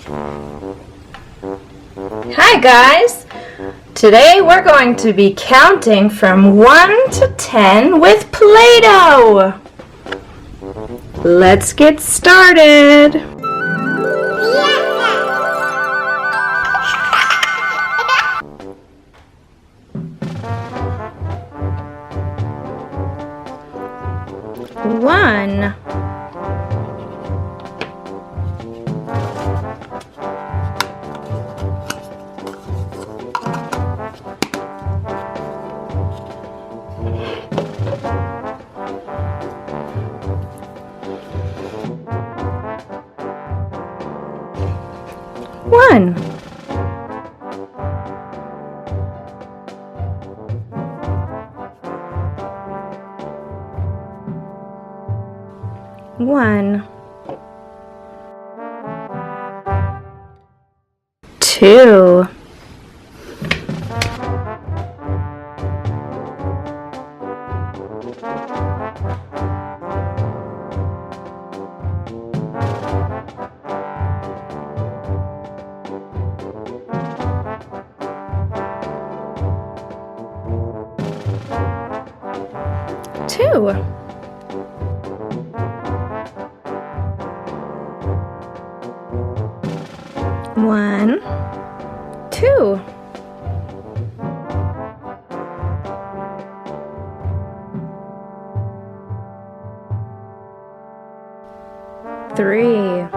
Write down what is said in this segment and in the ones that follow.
Hi guys! Today we're going to be counting from 1 to 10 with Play-doh! Let's get started! One, one, one, two, two, one, two, three,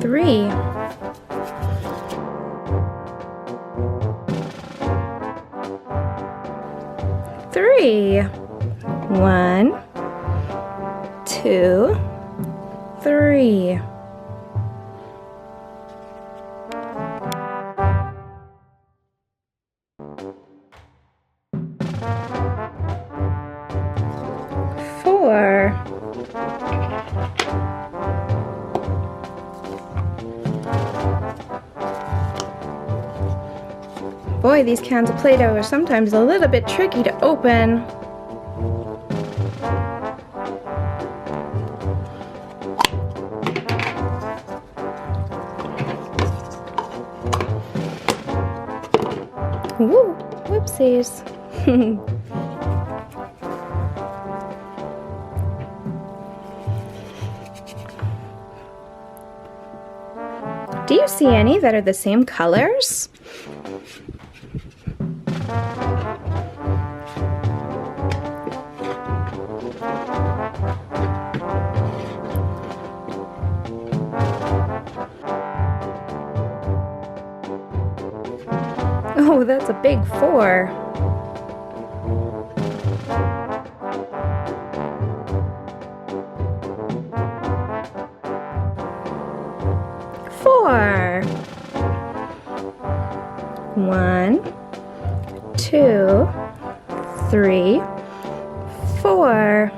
three, three, one, two, three, four, boy, these cans of Play-Doh are sometimes a little bit tricky to open. Woo, whoopsies. Do you see any that are the same colors? Oh, that's a big four. Four. One, two, three, four.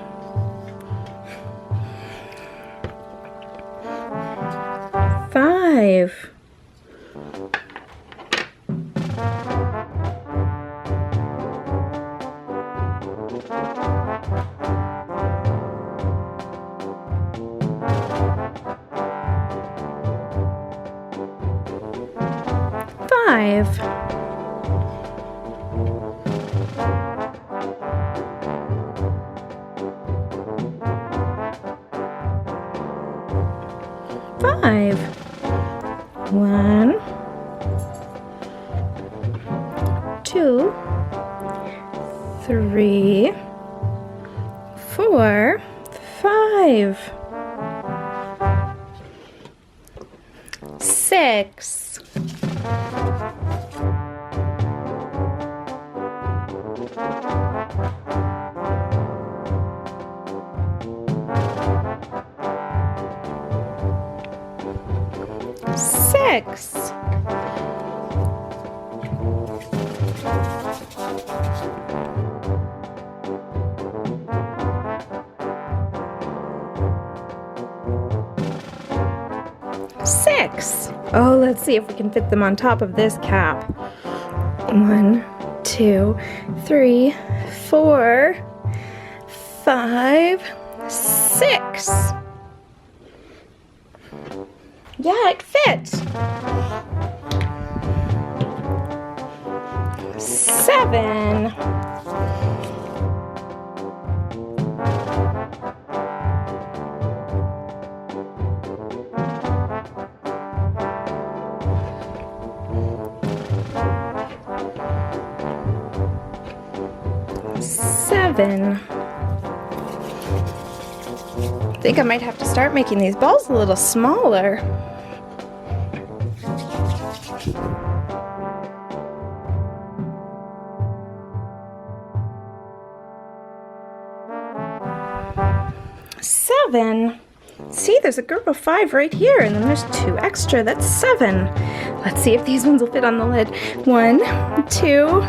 Five. Five. Five. One, two, three, four, five. Six. Six. 6. Oh, let's see if we can fit them on top of this cap. 1, 2, 3, 4, 5, 6. Yeah, it fits. 7. 7. I think I might have to start making these balls a little smaller. See, there's a group of 5 right here, and then there's 2 extra. That's 7. Let's see if these ones will fit on the lid. 1, 2,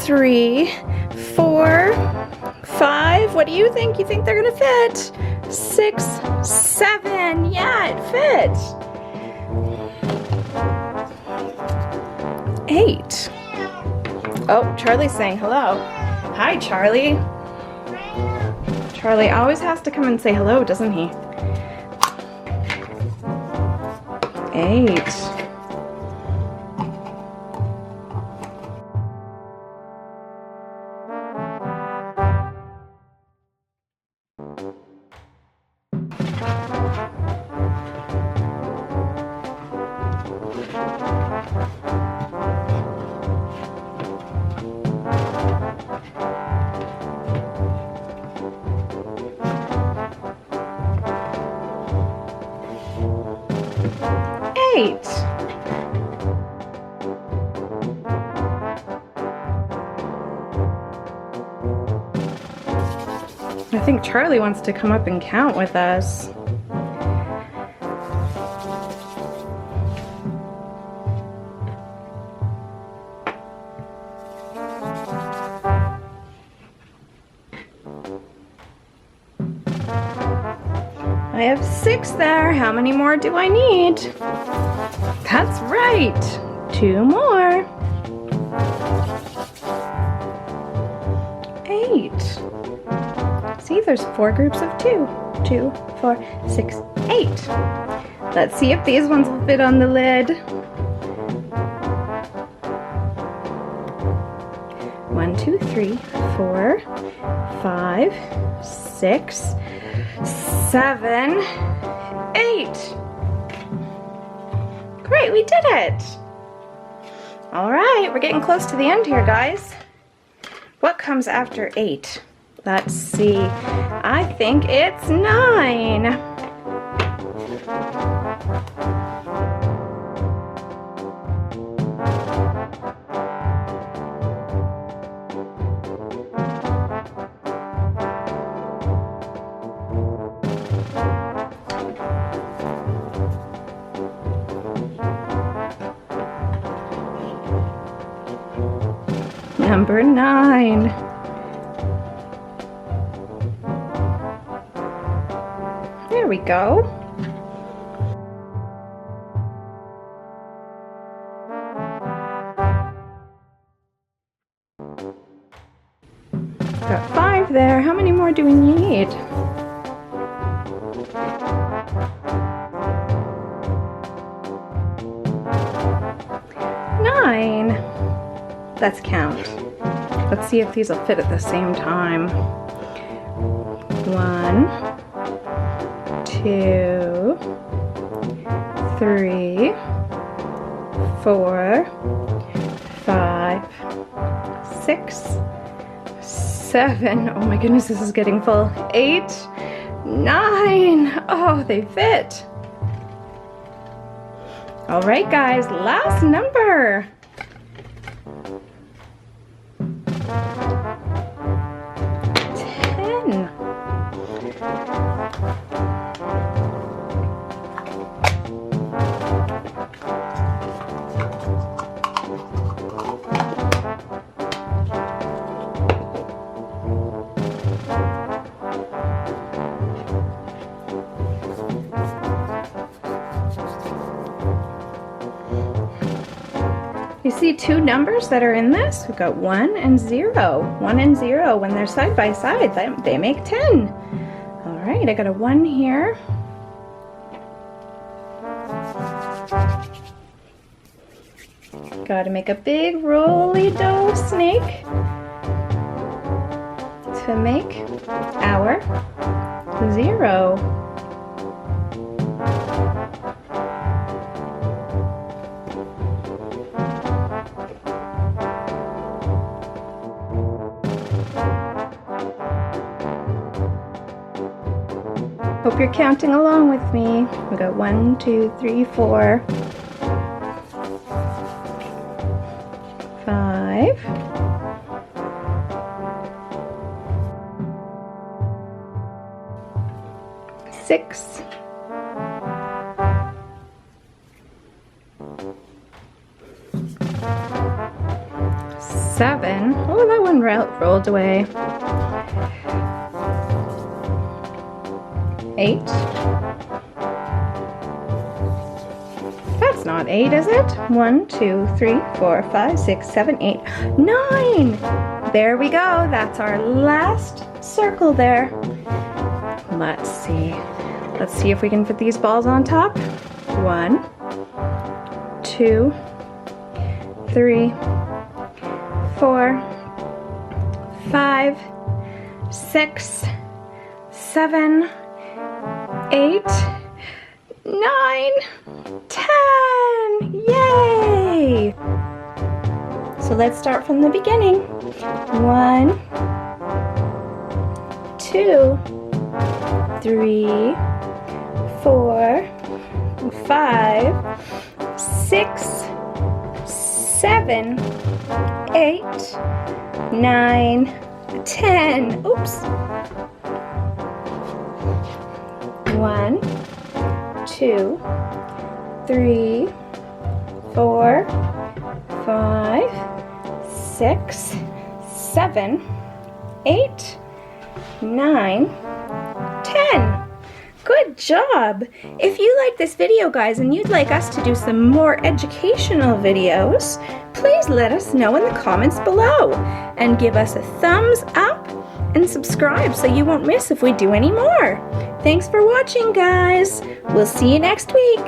3, 4, 5. What do you think? You think they're gonna fit? 6, 7. Yeah, it fits. 8. Oh, Charlie's saying hello. Hi, Charlie. Charlie always has to come and say hello, doesn't he? 8. 8. I think Charlie wants to come up and count with us. I have 6 there. How many more do I need? That's right. 2 more. 8. See, there's 4 groups of 2. 2, 4, 6, 8. Let's see if these ones will fit on the lid. 1, 2, 3, 4, 5, 6, 7, 8. Great, we did it. All right, we're getting close to the end here, guys. What comes after 8? Let's see. I think it's 9. Number 9. There we go. Got 5 there. How many more do we need? 9. Let's count. Let's see if these will fit at the same time. 1, 2, 3, 4, 5, 6, 7. Oh my goodness, this is getting full. 8, 9. Oh, they fit. All right, guys, last number. 10. You see two numbers that are in this? We've got 1 and 0. 1 and 0, when they're side by side, they make 10. All right, I got a 1 here. Got to make a big roly dough snake to make our 0. Hope you're counting along with me. We got 1, 2, 3, 4, 5, 6, 7. Oh, that one rolled away. 8. That's not 8, is it? 1, 2, 3, 4, 5, 6, 7, 8, 9. There we go. That's our last circle there. Let's see. Let's see if we can fit these balls on top. 1, 2, 3, 4, 5, 6, 7, 8, 9, 10. Yay! So let's start from the beginning. 1, 2, 3, 4, 5, 6, 7, 8, 9, 10. Oops. 1, 2, 3, 4, 5, 6, 7, 8, 9, 10. Good job! If you like this video, guys, and you'd like us to do some more educational videos, please let us know in the comments below and give us a thumbs up and subscribe so you won't miss if we do any more. Thanks for watching, guys. We'll see you next week.